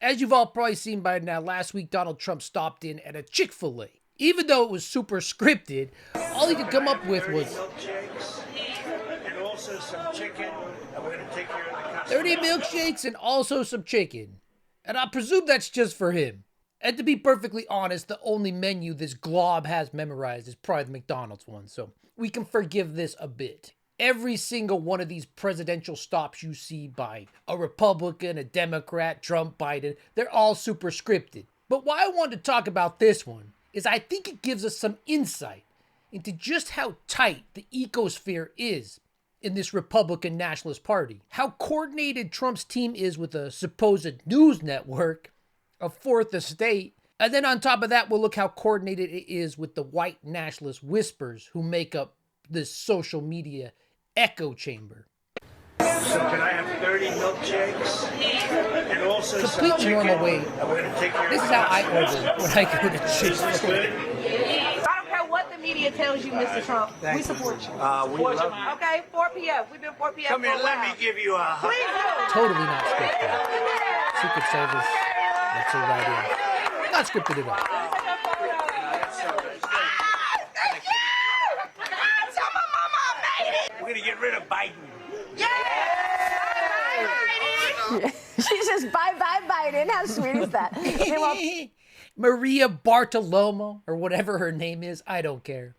As you've all probably seen by now, last week Donald Trump stopped in at a Chick-fil-A. Even though it was super scripted, all he could come up with was and also some chicken, and we're going to take care of the customer. 30 milkshakes and also some chicken. And I presume that's just for him. And to be perfectly honest, the only menu this glob has memorized is probably the McDonald's one, so we can forgive this a bit. Every single one of these presidential stops you see by a Republican, a Democrat, Trump, Biden, they're all super scripted. But why I wanted to talk about this one is I think it gives us some insight into just how tight the ecosphere is in this Republican Nationalist Party. How coordinated Trump's team is with a supposed news network, a fourth estate, and then on top of that, we'll look how coordinated it is with the white nationalist whispers who make up this social media echo chamber. So can I have 30 milkshakes and also some Completely chicken? normal way. And we're going to take care This of is the how I customer. order when I go to This is Chick-fil-A. good. I don't care what the media tells you, Mr. Trump. We support you. We love you. Okay, 4 p.m. We've been 4 p.m. Come for here, a let while. me give you a hug. Please do. Totally not scripted. Secret Service, that's it right in. Not scripted at all. We're going to get rid of Biden. She says, bye-bye, Biden. How sweet is that? Okay, well, Maria Bartolomo, or whatever her name is, I don't care.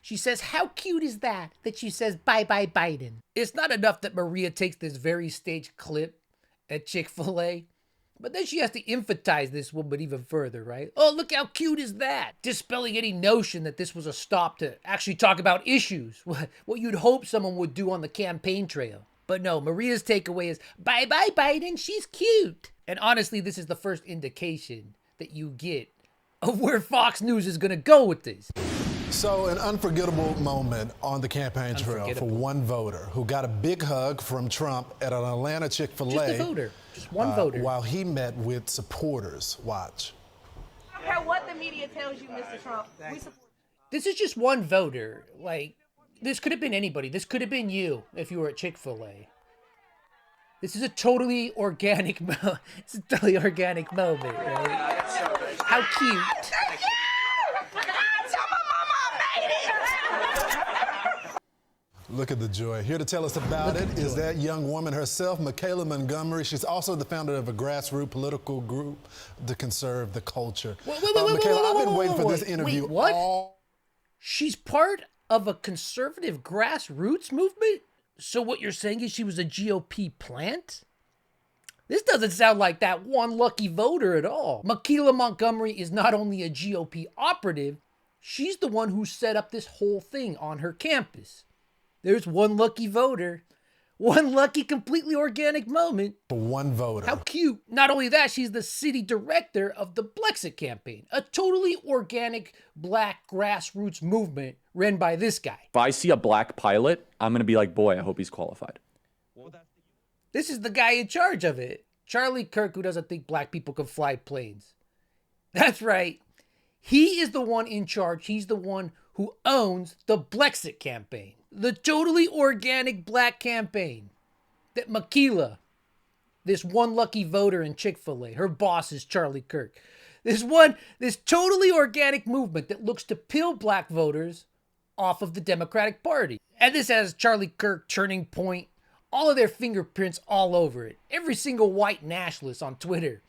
She says, how cute is that she says, bye-bye, Biden? It's not enough that Maria takes this very staged clip at Chick-fil-A, but then she has to emphasize this woman even further, right? Oh, look how cute is that? Dispelling any notion that this was a stop to actually talk about issues, what you'd hope someone would do on the campaign trail. But no, Maria's takeaway is, bye-bye, Biden, she's cute. And honestly, this is the first indication that you get of where Fox News is going to go with this. So an unforgettable moment on the campaign trail for Unforgettable. one voter who got a big hug from Trump at an Atlanta Chick-fil-A. Just a voter. Just one voter. While he met with supporters. Watch. I don't care what the media tells you, Mr. Trump. We support you. This is just one voter. Like, this could have been anybody. This could have been you if you were at Chick-fil-A. This is a totally organic moment, right? How cute. Look at the joy. Here to tell us about it is that young woman herself, Micheleah Montgomery. She's also the founder of a grassroots political group to conserve the culture. Micheleah, I've been waiting for this interview. Wait, what? She's part of a conservative grassroots movement? So what you're saying is she was a GOP plant? This doesn't sound like that one lucky voter at all. Micheleah Montgomery is not only a GOP operative, she's the one who set up this whole thing on her campus. There's one lucky voter. One lucky, completely organic moment. For one voter. How cute. Not only that, she's the city director of the BLEXIT campaign, a totally organic black grassroots movement run by this guy. If I see a black pilot, I'm going to be like, boy, I hope he's qualified. This is the guy in charge of it. Charlie Kirk, who doesn't think black people can fly planes. That's right. He is the one in charge. He's the one who owns the BLEXIT campaign. The totally organic black campaign that Micheleah, this one lucky voter in Chick-fil-A, her boss is Charlie Kirk. This totally organic movement that looks to peel black voters off of the Democratic Party. And this has Charlie Kirk, Turning Point, all of their fingerprints all over it. Every single white nationalist on Twitter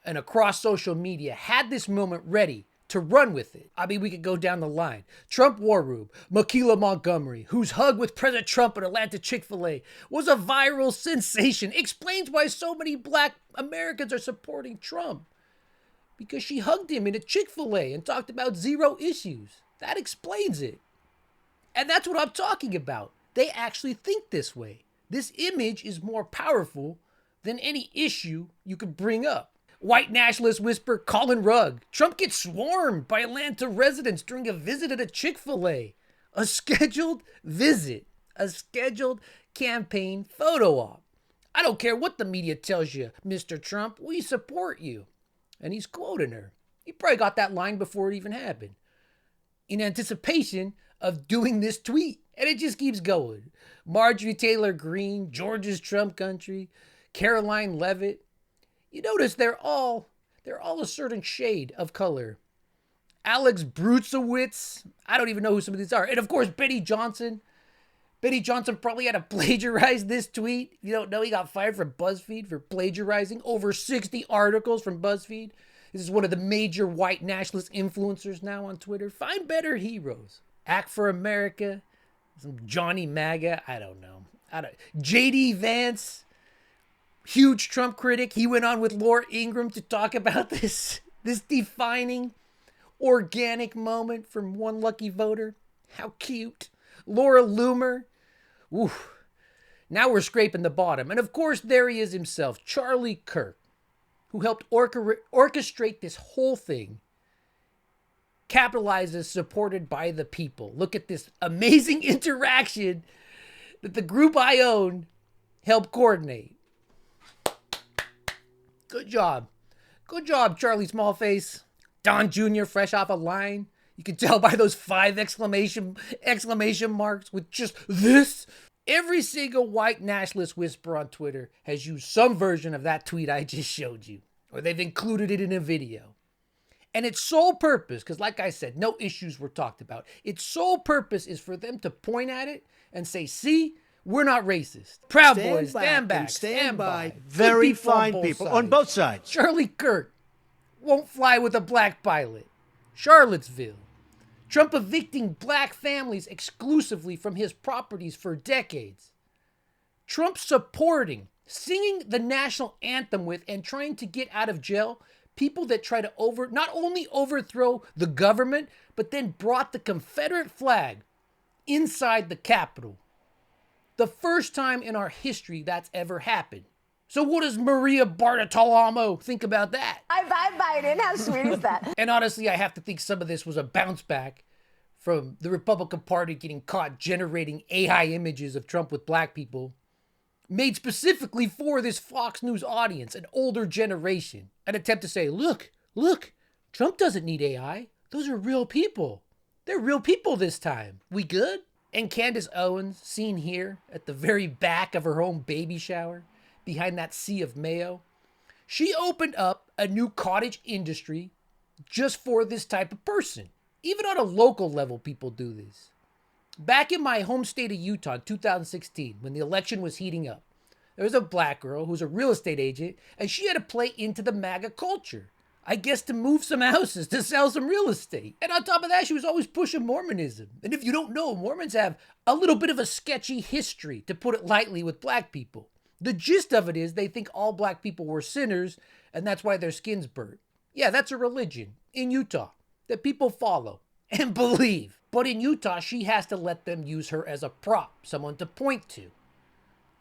and across social media had this moment ready to run with it. I mean, we could go down the line. Trump War Room, Micheleah Montgomery, whose hug with President Trump at Atlanta Chick-fil-A was a viral sensation, explains why so many black Americans are supporting Trump. Because she hugged him in a Chick-fil-A and talked about zero issues. That explains it. And that's what I'm talking about. They actually think this way. This image is more powerful than any issue you could bring up. White nationalist whisper Colin Rugg. Trump gets swarmed by Atlanta residents during a visit at a Chick-fil-A. A scheduled visit. A scheduled campaign photo op. I don't care what the media tells you, Mr. Trump. We support you. And he's quoting her. He probably got that line before it even happened. In anticipation of doing this tweet. And it just keeps going. Marjorie Taylor Greene, Georgia's Trump country, Caroline Leavitt. You notice they're all a certain shade of color. Alex Brutzowitz, I don't even know who some of these are. And of course, Benny Johnson. Benny Johnson probably had to plagiarize this tweet. If you don't know, he got fired from BuzzFeed for plagiarizing over 60 articles from BuzzFeed. This is one of the major white nationalist influencers now on Twitter. Find better heroes. Act for America. Some Johnny MAGA. I don't know. JD Vance, huge Trump critic. He went on with Laura Ingraham to talk about this defining organic moment from one lucky voter. How cute. Laura Loomer. Oof. Now we're scraping the bottom. And of course, there he is himself, Charlie Kirk, who helped orchestrate this whole thing. Capitalizes supported by the people. Look at this amazing interaction that the group I own helped coordinate. Good job. Good job, Charlie Smallface. Don Jr. fresh off a line. You can tell by those 5 exclamation marks with just this. Every single white nationalist whisperer on Twitter has used some version of that tweet I just showed you, or they've included it in a video. And its sole purpose, because like I said, no issues were talked about. Its sole purpose is for them to point at it and say, see, we're not racist. Proud Boys, stand back, stand by. Very fine people on both sides. Charlie Kirk won't fly with a black pilot. Charlottesville. Trump evicting black families exclusively from his properties for decades. Trump supporting, singing the national anthem with, and trying to get out of jail people that try to not only overthrow the government, but then brought the Confederate flag inside the Capitol. The first time in our history that's ever happened. So what does Maria Bartiromo think about that? Bye, Biden. How sweet is that? And honestly, I have to think some of this was a bounce back from the Republican Party getting caught generating AI images of Trump with black people, made specifically for this Fox News audience, an older generation. An attempt to say, look, Trump doesn't need AI. Those are real people. They're real people this time. We good? And Candace Owens, seen here at the very back of her own baby shower, behind that sea of mayo, she opened up a new cottage industry just for this type of person. Even on a local level, people do this. Back in my home state of Utah in 2016, when the election was heating up, there was a black girl who was a real estate agent, and she had to play into the MAGA culture. I guess to move some houses, to sell some real estate. And on top of that, she was always pushing Mormonism. And if you don't know, Mormons have a little bit of a sketchy history, to put it lightly, with black people. The gist of it is they think all black people were sinners, and that's why their skin's burnt. Yeah, that's a religion in Utah that people follow and believe. But in Utah, she has to let them use her as a prop, someone to point to.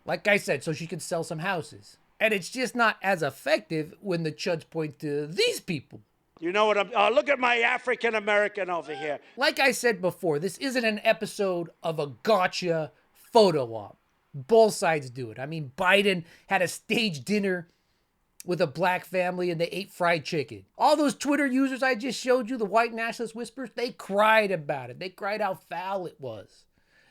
Like I said, so she can sell some houses. And it's just not as effective when the chuds point to these people. You know what look at my African American over here. Like I said before, this isn't an episode of a gotcha photo op. Both sides do it. I mean, Biden had a staged dinner with a black family and they ate fried chicken. All those Twitter users I just showed you, the white nationalist whispers, they cried about it. They cried how foul it was.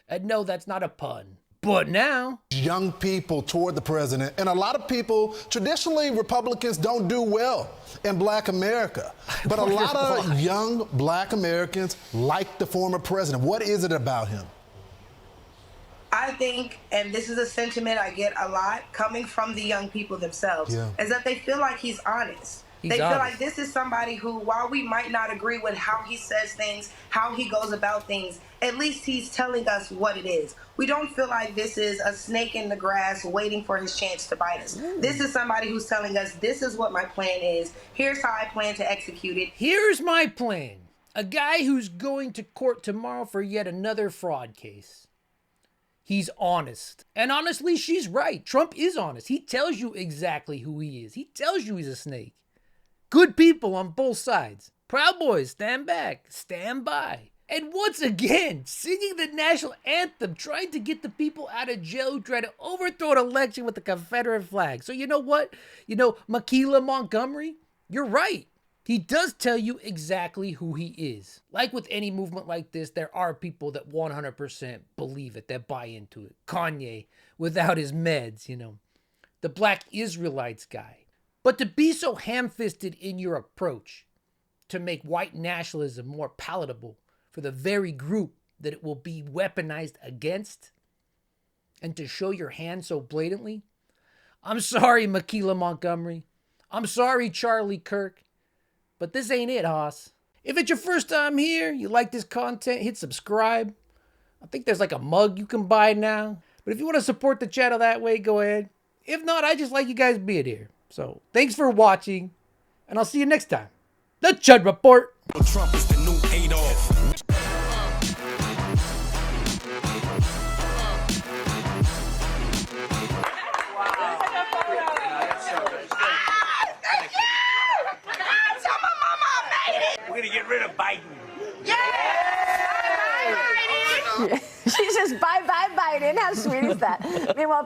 And no, that's not a pun. But now, young people toward the president, and a lot of people, traditionally Republicans don't do well in black America, but a lot of young black Americans like the former president. What is it about him? I think, and this is a sentiment I get a lot coming from the young people themselves, is that they feel like he's honest. They feel like this is somebody who, while we might not agree with how he says things, how he goes about things, at least he's telling us what it is. We don't feel like this is a snake in the grass waiting for his chance to bite us. This is somebody who's telling us, this is what my plan is. Here's how I plan to execute it. Here's my plan. A guy who's going to court tomorrow for yet another fraud case. He's honest. And honestly, she's right. Trump is honest. He tells you exactly who he is. He tells you he's a snake. Good people on both sides. Proud Boys, stand back, stand by. And once again, singing the national anthem, trying to get the people out of jail, trying to overthrow an election with the Confederate flag. So you know what? You know, Micheleah Montgomery, you're right. He does tell you exactly who he is. Like with any movement like this, there are people that 100% believe it, that buy into it. Kanye, without his meds, you know. The Black Israelites guy. But to be so ham-fisted in your approach to make white nationalism more palatable for the very group that it will be weaponized against, and to show your hand so blatantly, I'm sorry, Micheleah Montgomery. I'm sorry, Charlie Kirk. But this ain't it, hoss. If it's your first time here, you like this content, hit subscribe. I think there's like a mug you can buy now. But if you want to support the channel that way, go ahead. If not, I just like you guys being here. So thanks for watching, and I'll see you next time. The Chud Report. Trump is the new Adolf. We're gonna get rid of Biden. She says, bye, bye, Biden. How sweet is that? Meanwhile,